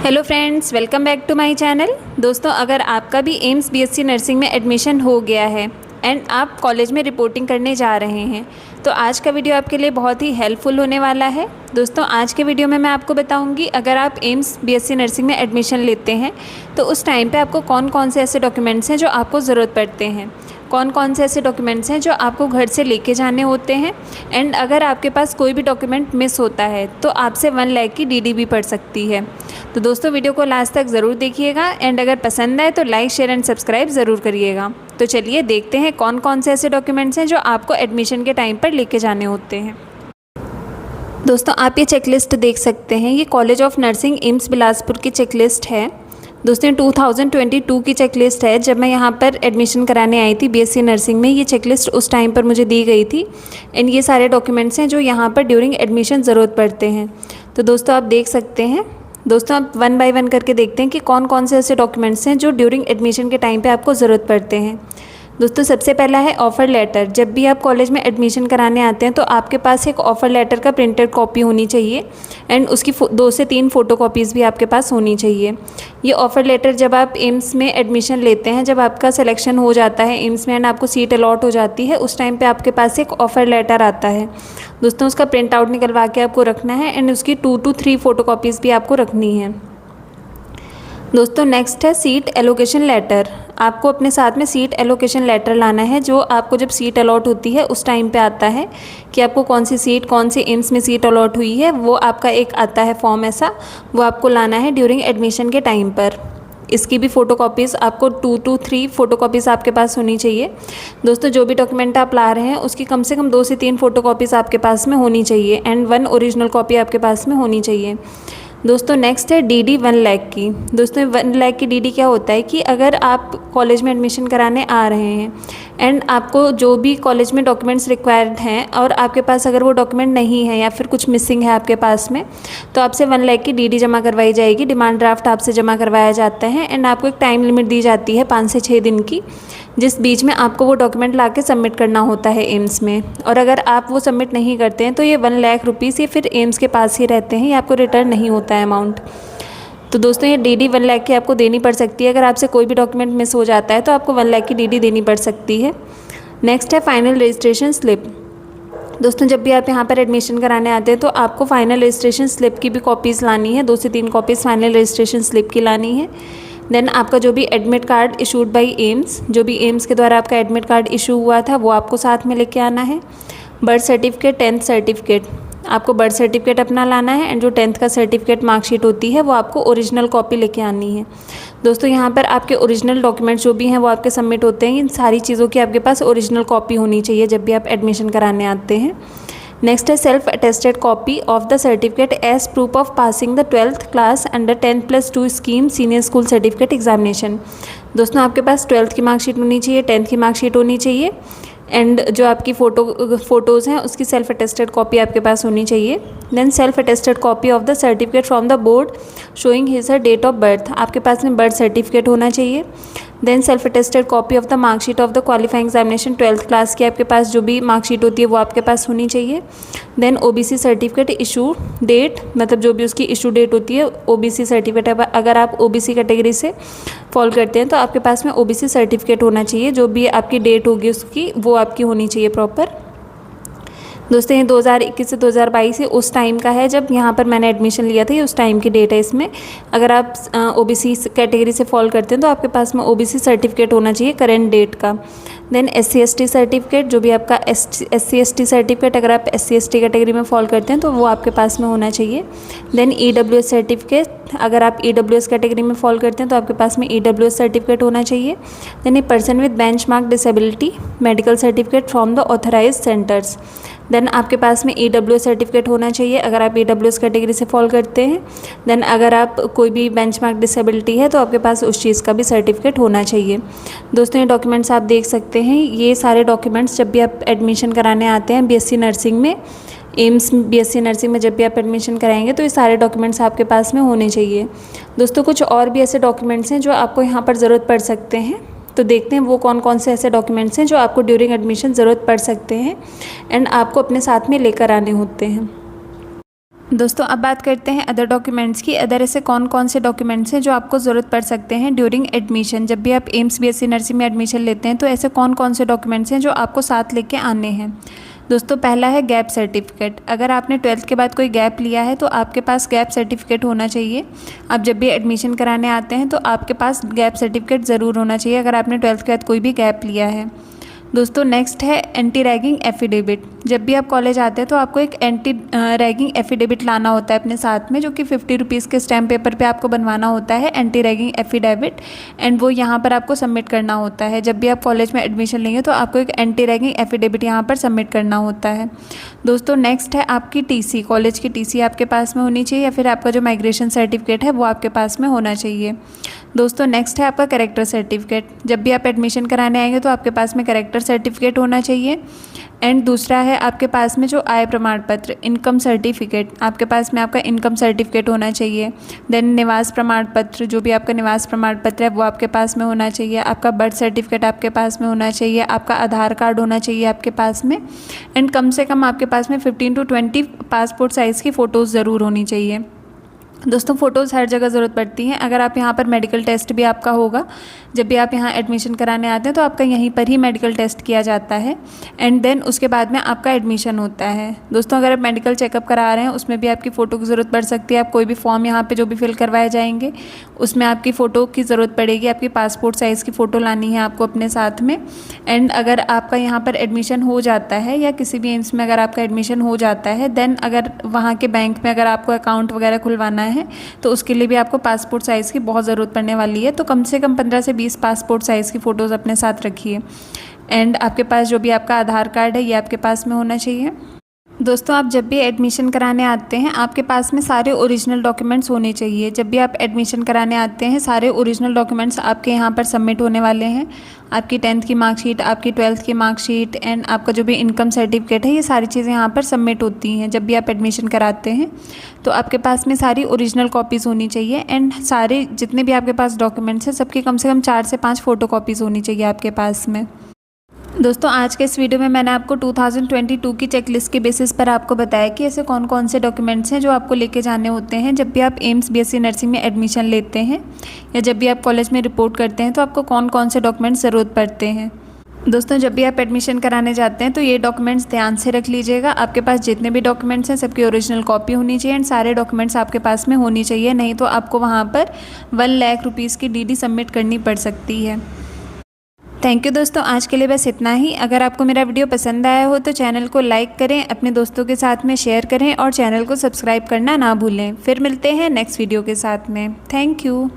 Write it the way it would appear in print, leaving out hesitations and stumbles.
Hello friends, welcome back to my channel. दोस्तों, अगर आपका भी एम्स बीएससी नर्सिंग में एडमिशन हो गया है एंड आप कॉलेज में रिपोर्टिंग करने जा रहे हैं तो आज का वीडियो आपके लिए बहुत ही हेल्पफुल होने वाला है। दोस्तों, आज के वीडियो में मैं आपको बताऊंगी अगर आप एम्स बीएससी नर्सिंग में एडमिशन लेते हैं तो उस टाइम पे आपको कौन कौन से ऐसे डॉक्यूमेंट्स हैं जो आपको ज़रूरत पड़ते हैं, कौन कौन से ऐसे डॉक्यूमेंट्स हैं जो आपको घर से लेके जाने होते हैं एंड अगर आपके पास कोई भी डॉक्यूमेंट मिस होता है तो आपसे 1 लाख की डीडी भी पड़ सकती है। तो दोस्तों, वीडियो को लास्ट तक ज़रूर देखिएगा एंड अगर पसंद आए तो लाइक शेयर एंड सब्सक्राइब ज़रूर करिएगा। तो चलिए देखते हैं कौन कौन से ऐसे डॉक्यूमेंट्स हैं जो आपको एडमिशन के टाइम पर लेके जाने होते हैं। दोस्तों, आप ये चेकलिस्ट देख सकते हैं, ये college of nursing AIIMS Bilaspur की चेकलिस्ट है। दोस्तों, 2022 की चेकलिस्ट है। जब मैं यहाँ पर एडमिशन कराने आई थी बीएससी नर्सिंग में, ये चेकलिस्ट उस टाइम पर मुझे दी गई थी एंड ये सारे डॉक्यूमेंट्स हैं जो यहाँ पर ड्यूरिंग एडमिशन ज़रूरत पड़ते हैं। तो दोस्तों, आप देख सकते हैं। दोस्तों, आप 1 बाय 1 करके देखते हैं कि कौन कौन से ऐसे डॉक्यूमेंट्स हैं जो ड्यूरिंग एडमिशन के टाइम पे आपको ज़रूरत पड़ते हैं। दोस्तों, सबसे पहला है ऑफ़र लेटर। जब भी आप कॉलेज में एडमिशन कराने आते हैं तो आपके पास एक ऑफ़र लेटर का प्रिंटेड कॉपी होनी चाहिए एंड उसकी 2 से 3 फ़ोटोकॉपीज़ भी आपके पास होनी चाहिए। ये ऑफ़र लेटर जब आप एम्स में एडमिशन लेते हैं, जब आपका सिलेक्शन हो जाता है एम्स में एंड आपको सीट अलॉट हो जाती है, उस टाइम पे आपके पास एक ऑफ़र लेटर आता है। दोस्तों, उसका प्रिंट आउट निकलवा के आपको रखना है एंड उसकी 2 to 3 फ़ोटोकॉपीज़ भी आपको रखनी है। दोस्तों, नेक्स्ट है सीट एलोकेशन लेटर। आपको अपने साथ में सीट एलोकेशन लेटर लाना है जो आपको जब सीट अलॉट होती है उस टाइम पे आता है कि आपको कौन सी सीट, कौन सी एम्स में सीट अलॉट हुई है, वो आपका एक आता है फॉर्म ऐसा, वो आपको लाना है ड्यूरिंग एडमिशन के टाइम पर। इसकी भी फ़ोटोकॉपीज़ आपको 2 to 3 फ़ोटोकॉपीज़ आपके पास होनी चाहिए। दोस्तों, जो भी डॉक्यूमेंट आप ला रहे हैं उसकी कम से कम 2 से 3 फ़ोटोकॉपीज़ आपके पास में होनी चाहिए एंड 1 ओरिजिनल कॉपी आपके पास में होनी चाहिए। दोस्तों, नेक्स्ट है डीडी 1 लाख की। दोस्तों, 1 लाख की डीडी क्या होता है कि अगर आप कॉलेज में एडमिशन कराने आ रहे हैं एंड आपको जो भी कॉलेज में डॉक्यूमेंट्स रिक्वायर्ड हैं और आपके पास अगर वो डॉक्यूमेंट नहीं है या फिर कुछ मिसिंग है आपके पास में, तो आपसे 1 लाख की डीडी जमा करवाई जाएगी। डिमांड ड्राफ्ट आपसे जमा करवाया जाता है एंड आपको एक टाइम लिमिट दी जाती है 5 से 6 दिन की, जिस बीच में आपको वो डॉक्यूमेंट ला के सबमिट करना होता है एम्स में। और अगर आप वो सबमिट नहीं करते हैं तो ये 1 लाख रुपीज़ ये फिर एम्स के पास ही रहते हैं, ये आपको रिटर्न नहीं होता है अमाउंट। तो दोस्तों, ये डीडी 1 लाख की आपको देनी पड़ सकती है। अगर आपसे कोई भी डॉक्यूमेंट मिस हो जाता है तो आपको 1 लाख की डीडी देनी पड़ सकती है। नेक्स्ट है फाइनल रजिस्ट्रेशन स्लिप। दोस्तों, जब भी आप यहाँ पर एडमिशन कराने आते हैं तो आपको फाइनल रजिस्ट्रेशन स्लिप की भी कॉपीज़ लानी है, 2 से 3 कॉपीज़ फाइनल रजिस्ट्रेशन स्लिप की लानी है। देन आपका जो भी admit card issued by AIIMS, जो भी एम्स के द्वारा आपका एडमिट कार्ड इशू हुआ था वो आपको साथ में लेके आना है। बर्थ सर्टिफिकेट, 10th सर्टिफिकेट, आपको बर्थ सर्टिफिकेट अपना लाना है एंड जो 10th का सर्टिफिकेट मार्कशीट होती है वो आपको ओरिजिनल कॉपी लेके आनी है। दोस्तों, यहाँ पर आपके ओरिजिनल डॉक्यूमेंट्स जो भी हैं वो आपके सबमिट होते हैं। इन सारी चीज़ों की आपके पास ओरिजिनल कॉपी होनी चाहिए जब भी आप एडमिशन कराने आते हैं। नेक्स्ट है self attested copy of the certificate as proof of passing the 12th class under 10+2 scheme senior school certificate examination. दोस्तों, आपके पास 12th की मार्कशीट होनी चाहिए, 10th की मार्कशीट होनी चाहिए एंड जो आपकी फ़ोटोज़ हैं उसकी सेल्फ अटेस्टेड कॉपी आपके पास होनी चाहिए। Then self attested copy of the certificate from the board showing his her date of birth, आपके पास में बर्थ सर्टिफिकेट होना चाहिए। Then self attested copy of the marksheet of the qualifying examination 12th class की आपके पास जो भी marksheet होती है वो आपके पास होनी चाहिए। Then OBC certificate issue date, मतलब जो भी उसकी इशू डेट होती है ओबीसी सर्टिफिकेट, अगर आप ओबीसी कैटेगरी से फॉल करते हैं तो आपके पास में ओबीसी सर्टिफिकेट होना चाहिए, जो भी आपकी डेट होगी उसकी वो आपकी होनी चाहिए प्रॉपर। दोस्तों, ये 2021 से 2022 से उस टाइम का है जब यहाँ पर मैंने एडमिशन लिया था, ये उस टाइम की डेट है इसमें। अगर आप ओबीसी कैटेगरी से फॉल करते हैं तो आपके पास में ओबीसी सर्टिफिकेट होना चाहिए करंट डेट का। देन SC/ST सर्टिफिकेट, जो भी आपका SC/ST सर्टिफिकेट, अगर आप SC/ST कैटेगरी में फॉल करते हैं तो वो आपके पास में होना चाहिए। देन EWS सर्टिफिकेट, अगर आप EWS कैटेगरी में फॉल करते हैं तो आपके पास में EWS सर्टिफिकेट होना चाहिए। Then a person with benchmark disability medical certificate from the authorised centres. Then आपके पास में EWS सर्टिफिकेट होना चाहिए अगर आप EWS कैटेगरी से फॉल करते हैं। देन अगर आप कोई भी बेंचमार्क डिसेबिलिटी है तो आपके पास उस चीज़ का भी सर्टिफिकेट होना चाहिए। दोस्तों, ये डॉक्यूमेंट्स आप देख सकते हैं। ये सारे डॉक्यूमेंट्स जब भी आप एडमिशन कराने आते हैं बीएससी नर्सिंग में, एम्स बीएससी नर्सिंग में जब भी आप एडमिशन कराएंगे तो ये सारे डॉक्यूमेंट्स आपके पास में होने चाहिए। दोस्तों, कुछ और भी ऐसे डॉक्यूमेंट्स हैं जो आपको यहाँ पर ज़रूरत पड़ सकते हैं, तो देखते हैं वो कौन कौन से ऐसे डॉक्यूमेंट्स हैं जो आपको ड्यूरिंग एडमिशन ज़रूरत पड़ सकते हैं एंड आपको अपने साथ में लेकर आने होते हैं। दोस्तों अब बात करते हैं अदर डॉक्यूमेंट्स की। अदर ऐसे कौन कौन से डॉक्यूमेंट्स हैं जो आपको ज़रूरत पड़ सकते हैं ड्यूरिंग एडमिशन। जब भी आप एम्स बीएससी नर्सिंग में एडमिशन लेते हैं तो ऐसे कौन कौन से डॉक्यूमेंट्स हैं जो आपको साथ लेके आने हैं। दोस्तों पहला है गैप सर्टिफिकेट। अगर आपने 12th के बाद कोई गैप लिया है तो आपके पास गैप सर्टिफिकेट होना चाहिए। आप जब भी एडमिशन कराने आते हैं तो आपके पास गैप सर्टिफिकेट ज़रूर होना चाहिए अगर आपने 12th के बाद कोई भी गैप लिया है। दोस्तों नेक्स्ट है एंटी रैगिंग एफिडेविट। जब भी आप कॉलेज आते हैं तो आपको एक एंटी रैगिंग एफिडेविट लाना होता है अपने साथ में, जो कि 50 रुपीज़ के स्टैम्प पेपर पे आपको बनवाना होता है एंटी रैगिंग एफिडेविट, एंड वो यहाँ पर आपको सबमिट करना होता है। जब भी आप कॉलेज में एडमिशन लेंगे तो आपको एक एंटी रैगिंग एफिडेविट यहाँ पर सबमिट करना होता है। दोस्तों नेक्स्ट है आपकी टीसी। कॉलेज की टीसी आपके पास में होनी चाहिए या फिर आपका जो माइग्रेशन सर्टिफिकेट है वो आपके पास में होना चाहिए। दोस्तों नेक्स्ट है आपका कैरेक्टर सर्टिफिकेट। जब भी आप एडमिशन कराने आएंगे तो आपके पास में कैरेक्टर सर्टिफिकेट होना चाहिए। एंड दूसरा है आपके पास में जो आय प्रमाण पत्र, इनकम सर्टिफिकेट, आपके पास में आपका इनकम सर्टिफिकेट होना चाहिए। देन निवास प्रमाण पत्र, जो भी आपका निवास प्रमाण पत्र है वो आपके पास में होना चाहिए। आपका बर्थ सर्टिफिकेट आपके पास में होना चाहिए। आपका आधार कार्ड होना चाहिए आपके पास में। एंड कम से कम आपके पास में 15 to 20 पासपोर्ट साइज़ की फ़ोटोज़ ज़रूर होनी चाहिए। दोस्तों फ़ोटोज़ हर जगह ज़रूरत पड़ती हैं। अगर आप यहाँ पर मेडिकल टेस्ट भी आपका होगा, जब भी आप यहाँ एडमिशन कराने आते हैं तो आपका यहीं पर ही मेडिकल टेस्ट किया जाता है एंड देन उसके बाद में आपका एडमिशन होता है। दोस्तों अगर आप मेडिकल चेकअप करा रहे हैं उसमें भी आपकी फ़ोटो की ज़रूरत पड़ सकती है। आप कोई भी फॉर्म यहाँ पर जो भी फिल करवाए जाएंगे उसमें आपकी फ़ोटो की ज़रूरत पड़ेगी। आपकी पासपोर्ट साइज़ की फ़ोटो लानी है आपको अपने साथ में। एंड अगर आपका यहाँ पर एडमिशन हो जाता है या किसी भी एम्स में अगर आपका एडमिशन हो जाता है, देन अगर वहाँ के बैंक में अगर आपको अकाउंट वगैरह खुलवाना है तो उसके लिए भी आपको पासपोर्ट साइज़ की बहुत ज़रूरत पड़ने वाली है। तो कम से कम 15 से 20 पासपोर्ट साइज़ की फ़ोटोज़ अपने साथ रखिए। एंड आपके पास जो भी आपका आधार कार्ड है ये आपके पास में होना चाहिए। दोस्तों आप जब भी एडमिशन कराने आते हैं आपके पास में सारे ओरिजिनल डॉक्यूमेंट्स होने चाहिए। जब भी आप एडमिशन कराने आते हैं सारे ओरिजिनल डॉक्यूमेंट्स आपके यहाँ पर सबमिट होने वाले हैं। आपकी 10th की मार्कशीट, आपकी 12th की मार्कशीट एंड आपका जो भी इनकम सर्टिफिकेट है, ये सारी चीज़ें यहाँ पर सबमिट होती हैं जब भी आप एडमिशन कराते हैं। तो आपके पास में सारी ओरिजिनल कॉपीज़ होनी चाहिए एंड सारे जितने भी आपके पास डॉक्यूमेंट्स हैं सबकी कम से कम 4 से 5 फ़ोटो कॉपीज़ होनी चाहिए आपके पास में। दोस्तों आज के इस वीडियो में मैंने आपको 2022 की चेकलिस्ट के बेसिस पर आपको बताया कि ऐसे कौन कौन से डॉक्यूमेंट्स हैं जो आपको लेके जाने होते हैं जब भी आप एम्स बीएससी नर्सिंग में एडमिशन लेते हैं या जब भी आप कॉलेज में रिपोर्ट करते हैं तो आपको कौन कौन से डॉक्यूमेंट्स ज़रूरत पड़ते हैं। दोस्तों जब भी आप एडमिशन कराने जाते हैं तो ये डॉक्यूमेंट्स ध्यान से रख लीजिएगा। आपके पास जितने भी डॉक्यूमेंट्स हैं सबकी ओरिजिनल कॉपी होनी चाहिए एंड सारे डॉक्यूमेंट्स आपके पास में होनी चाहिए, नहीं तो आपको वहाँ पर 1 लाख रुपीज़ की डीडी सबमिट करनी पड़ सकती है। थैंक यू दोस्तों, आज के लिए बस इतना ही। अगर आपको मेरा वीडियो पसंद आया हो तो चैनल को लाइक करें, अपने दोस्तों के साथ में शेयर करें और चैनल को सब्सक्राइब करना ना भूलें। फिर मिलते हैं नेक्स्ट वीडियो के साथ में। Thank you.